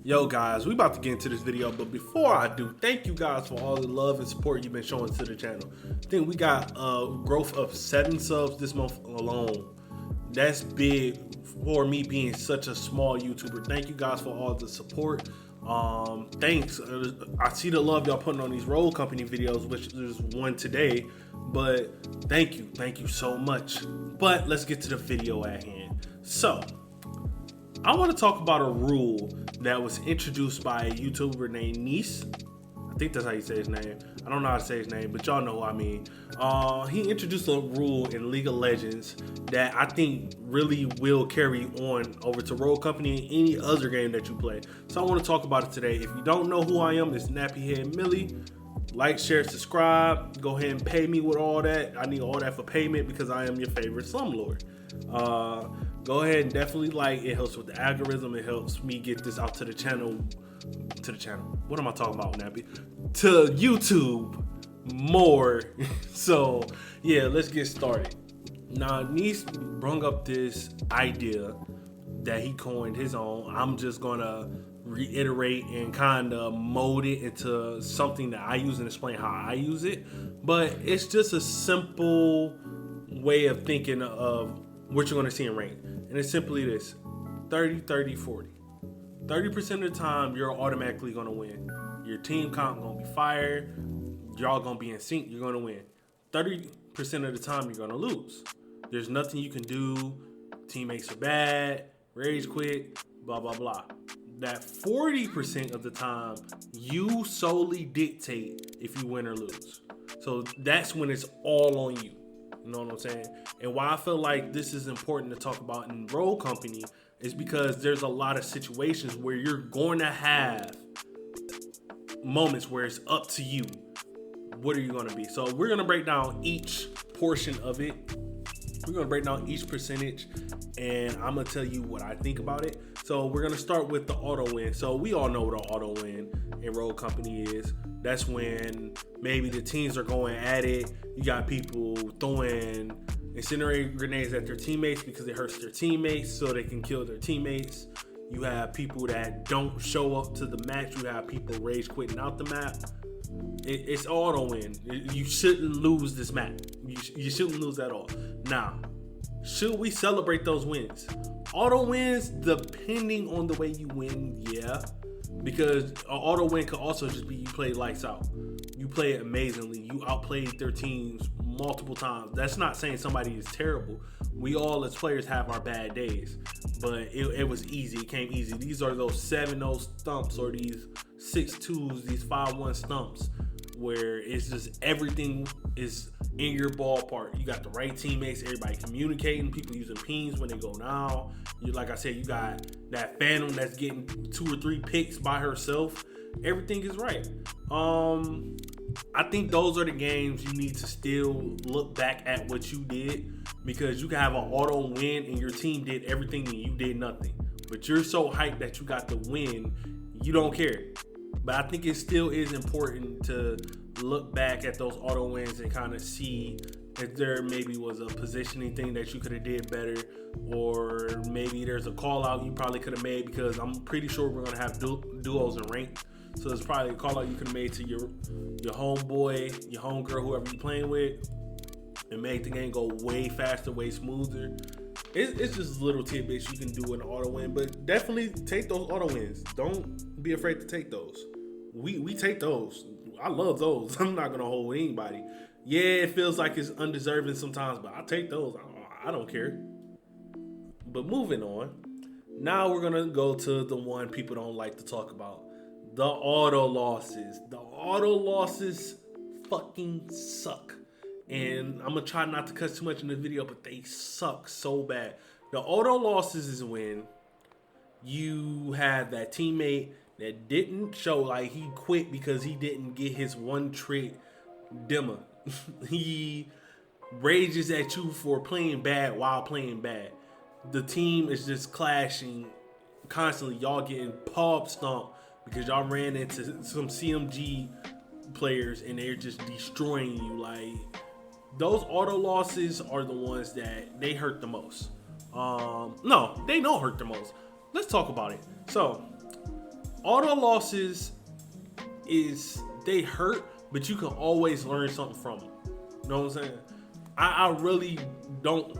Yo guys, we about to get into this video, but before I do, thank you guys for all the love and support you've been showing to the channel. I think we got a growth of 7 subs this month alone. That's big for me being such a small YouTuber. Thank you guys for all the support. Thanks. I see the love y'all putting on these roll company videos, which there's one today, but thank you so much. But let's get to the video at hand. So I want to talk about a rule that was introduced by a YouTuber named Nice. I think that's how you say his name. I don't know how to say his name, but y'all know what I mean. He introduced a rule in League of Legends that I think really will carry on over to Roll Company and any other game that you play. So I want to talk about it today. If you don't know who I am, it's Nappyhead Millie. Like, share, subscribe. Go ahead and pay me with all that. I need all that for payment because I am your favorite slumlord. Go ahead and definitely like. It helps with the algorithm. It helps me get this out to the channel. What am I talking about, Nappy? To YouTube more. So yeah, let's get started. Now, Nice brung up this idea that he coined his own. I'm just gonna reiterate and kind of mold it into something that I use and explain how I use it. But it's just a simple way of thinking of what you're gonna see in rank. And it's simply this: 30, 30, 40. 30% of the time, you're automatically gonna win. Your team comp gonna be fire. Y'all gonna be in sync. You're gonna win. 30% of the time, you're gonna lose. There's nothing you can do. Teammates are bad. Rage quit. Blah blah blah. That 40% of the time, you solely dictate if you win or lose. So that's when it's all on you. You know what I'm saying? And why I feel like this is important to talk about in Roll Company is because there's a lot of situations where you're going to have moments where it's up to you. What are you going to be? So we're going to break down each portion of it. We're going to break down each percentage, and I'm going to tell you what I think about it. So we're going to start with the auto win. So we all know what an auto win in Roll Company is. That's when maybe the teams are going at it. You got people throwing incinerator grenades at their teammates because it hurts their teammates so they can kill their teammates. You have people that don't show up to the match. You have people rage quitting out the map. It's auto win. You shouldn't lose this map. You shouldn't lose at all. Now, should we celebrate those wins? Auto wins, depending on the way you win, yeah. Because an auto win could also just be you play lights out. You play it amazingly. You outplayed their teams multiple times. That's not saying somebody is terrible. We all as players have our bad days. But it was easy. It came easy. These are those 7-0 stumps or these 6-2s, these 5-1 stumps where it's just everything is in your ballpark. You got the right teammates, everybody communicating, people using pings when they go down. You, like I said, you got that Phantom that's getting 2 or 3 picks by herself. Everything is right. I think those are the games you need to still look back at what you did, because you can have an auto win and your team did everything and you did nothing. But you're so hyped that you got the win, you don't care. But I think it still is important to look back at those auto wins and kind of see if there maybe was a positioning thing that you could have did better, or maybe there's a call out you probably could have made, because I'm pretty sure we're going to have duos in rank. So there's probably a call out you could have made to your homeboy, your homegirl, whoever you're playing with, and make the game go way faster, way smoother. It's just little tidbits you can do in auto win, but definitely take those auto wins. Don't be afraid to take those. We take those. I love those. I'm not gonna hold anybody. Yeah, it feels like it's undeserving sometimes, but I take those. I don't care. But moving on. Now we're gonna go to the one people don't like to talk about. The auto losses. The auto losses fucking suck. And I'm gonna try not to cuss too much in the video, but they suck so bad. The auto losses is when you have that teammate that didn't show, like he quit because he didn't get his one trick demo. He rages at you for playing bad while playing bad. The team is just clashing constantly. Y'all getting pub stomped because y'all ran into some CMG players and they're just destroying you. Like, those auto losses are the ones that they hurt the most. No, they don't hurt the most. Let's talk about it. So auto losses they hurt, but you can always learn something from them. You know what I'm saying? I really don't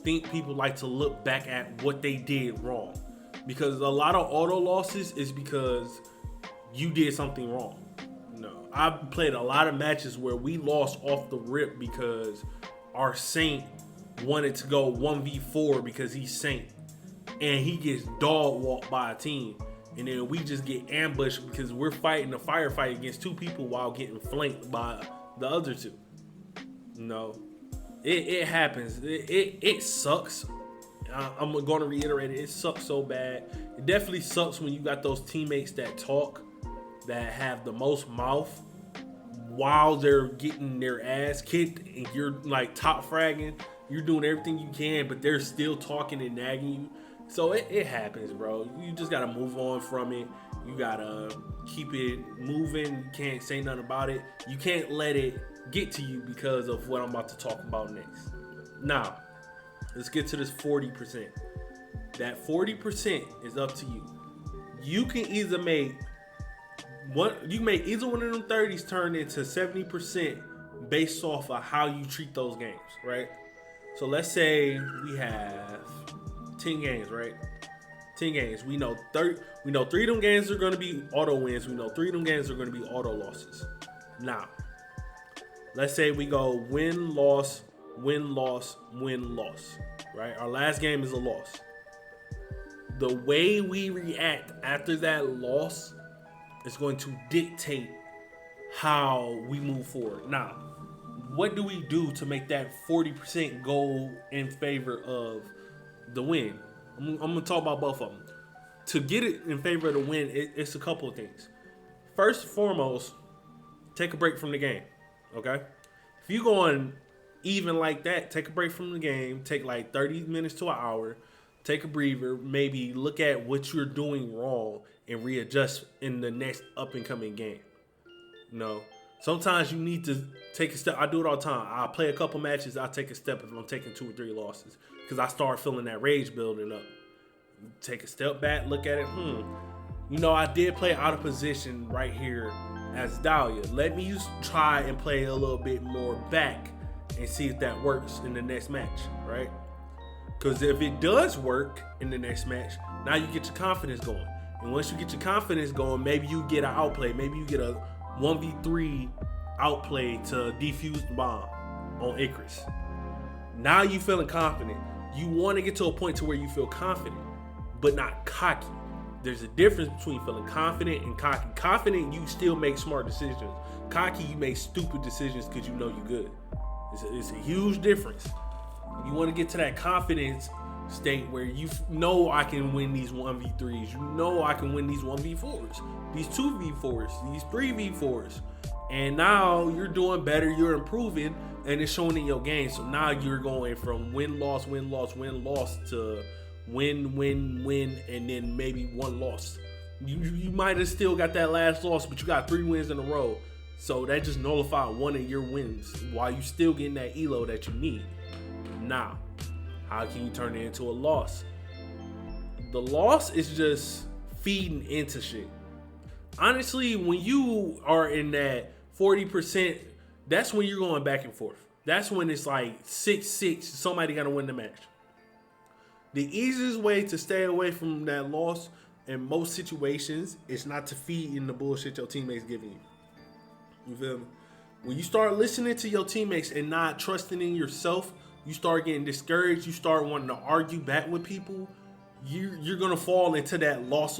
think people like to look back at what they did wrong, because a lot of auto losses is because you did something wrong. No, I've played a lot of matches where we lost off the rip because our Saint wanted to go 1v4 because he's Saint, and he gets dog walked by a team, and then we just get ambushed because we're fighting a firefight against two people while getting flanked by the other two. No, it happens. It sucks. I'm going to reiterate it. It sucks so bad. It definitely sucks when you got those teammates that talk, that have the most mouth while they're getting their ass kicked, and you're like top fragging. You're doing everything you can, but they're still talking and nagging you. So it happens, bro. You just got to move on from it. You got to keep it moving. You can't say nothing about it. You can't let it get to you because of what I'm about to talk about next. Now, let's get to this 40%. That 40% is up to you. You can either make either one of them 30s turn into 70% based off of how you treat those games, right? So let's say we have 10 games, right? 10 games. We know 3 of them games are going to be auto wins. We know 3 of them games are going to be auto losses. Now, let's say we go win, loss, win, loss, win, loss, right? Our last game is a loss. The way we react after that loss is going to dictate how we move forward. Now, what do we do to make that 40% go in favor of the win? I'm going to talk about both of them. To get it in favor of the win, it's a couple of things. First and foremost, take a break from the game, okay? If you're going even like that, take a break from the game, take like 30 minutes to an hour, take a breather, maybe look at what you're doing wrong and readjust in the next up and coming game. You know, sometimes you need to take a step. I do it all the time. I'll play a couple matches. I'll take a step if I'm taking 2 or 3 losses because I start feeling that rage building up. Take a step back, look at it. You know, I did play out of position right here as Dahlia. Let me try and play a little bit more back and see if that works in the next match, right? Because if it does work in the next match, now you get your confidence going. And once you get your confidence going, maybe you get an outplay. Maybe you get a 1v3 outplay to defuse the bomb on Icarus. Now you feeling confident. You want to get to a point to where you feel confident, but not cocky. There's a difference between feeling confident and cocky. Confident, you still make smart decisions. Cocky, you make stupid decisions because you know you're good. It's a huge difference. You want to get to that confidence state where you know I can win these 1v3s. You know I can win these 1v4s, these 2v4s, these 3v4s. And now you're doing better, you're improving, and it's showing in your game. So now you're going from win-loss, win-loss, win-loss to win, and then maybe 1 loss. You might have still got that last loss, but you got 3 wins in a row. So that just nullified 1 of your wins while you still getting that elo that you need. Now, how can you turn it into a loss? The loss is just feeding into shit. Honestly, when you are in that 40%, that's when you're going back and forth. That's when it's like 6-6, somebody got to win the match. The easiest way to stay away from that loss in most situations is not to feed in the bullshit your teammates giving you. You feel me? When you start listening to your teammates and not trusting in yourself, you start getting discouraged. You start wanting to argue back with people. You're going to fall into that loss,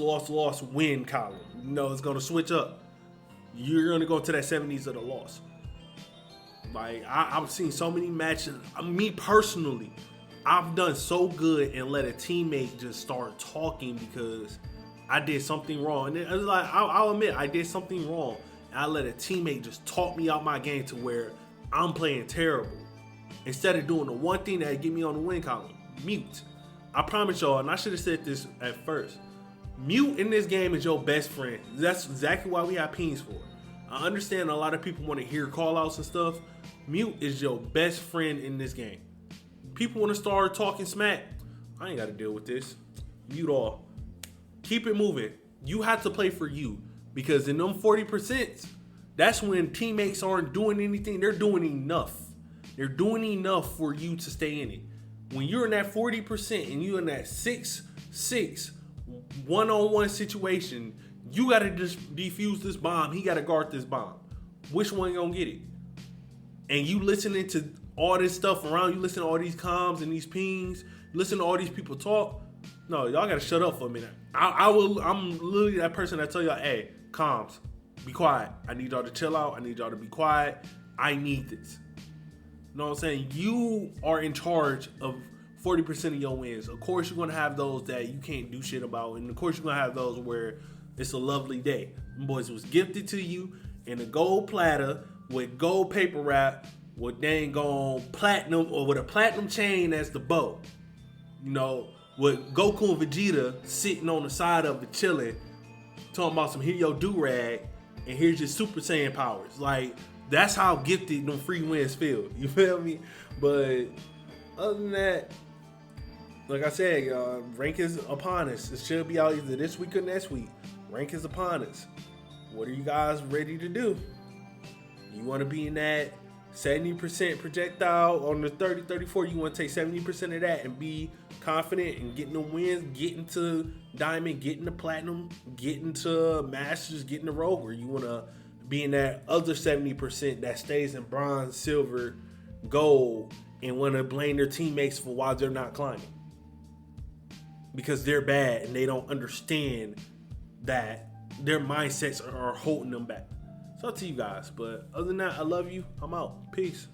win column. You know, it's going to switch up. You're going to go to that 70s of the loss. Like, I've seen so many matches. Me personally, I've done so good and let a teammate just start talking because I did something wrong. And it's like, I'll admit, I did something wrong. And I let a teammate just talk me out my game to where I'm playing terrible. Instead of doing the one thing that get me on the win column, mute. I promise y'all, and I should have said this at first, mute in this game is your best friend. That's exactly why we have pings for. I understand a lot of people want to hear call outs and stuff. Mute is your best friend in this game. People want to start talking smack. I ain't got to deal with this. Mute all. Keep it moving. You have to play for you, because in them 40%, that's when teammates aren't doing anything. They're doing enough. They're doing enough for you to stay in it. When you're in that 40% and you're in that 6-6 one-on-one situation, you got to just defuse this bomb. He got to guard this bomb. Which one gonna get it? And you listening to all this stuff around you, listen to all these comms and these pings, listen to all these people talk. No, y'all gotta shut up for a minute. I'm literally that person that tell y'all, hey, comms, be quiet. I need y'all to chill out. I need y'all to be quiet. I need this. You know what I'm saying? You are in charge of 40% of your wins. Of course, you're gonna have those that you can't do shit about, and of course, you're gonna have those where it's a lovely day. Them boys was gifted to you in a gold platter with gold paper wrap, with dang gone platinum, or with a platinum chain as the bow. You know, with Goku and Vegeta sitting on the side of it chilling, talking about some here your do-rag, and here's your Super Saiyan powers. Like, that's how gifted them free wins feel. You feel me? But other than that, like I said, rank is upon us. It should be out either this week or next week. Rank is upon us. What are you guys ready to do? You want to be in that 70% projectile on the 30-34. You want to take 70% of that and be confident in getting the wins, getting to diamond, getting to platinum, getting to masters, getting to rogue. Or you want to be in that other 70% that stays in bronze, silver, gold, and want to blame their teammates for why they're not climbing. Because they're bad and they don't understand that their mindsets are holding them back. It's up to you guys. But other than that, I love you. I'm out. Peace.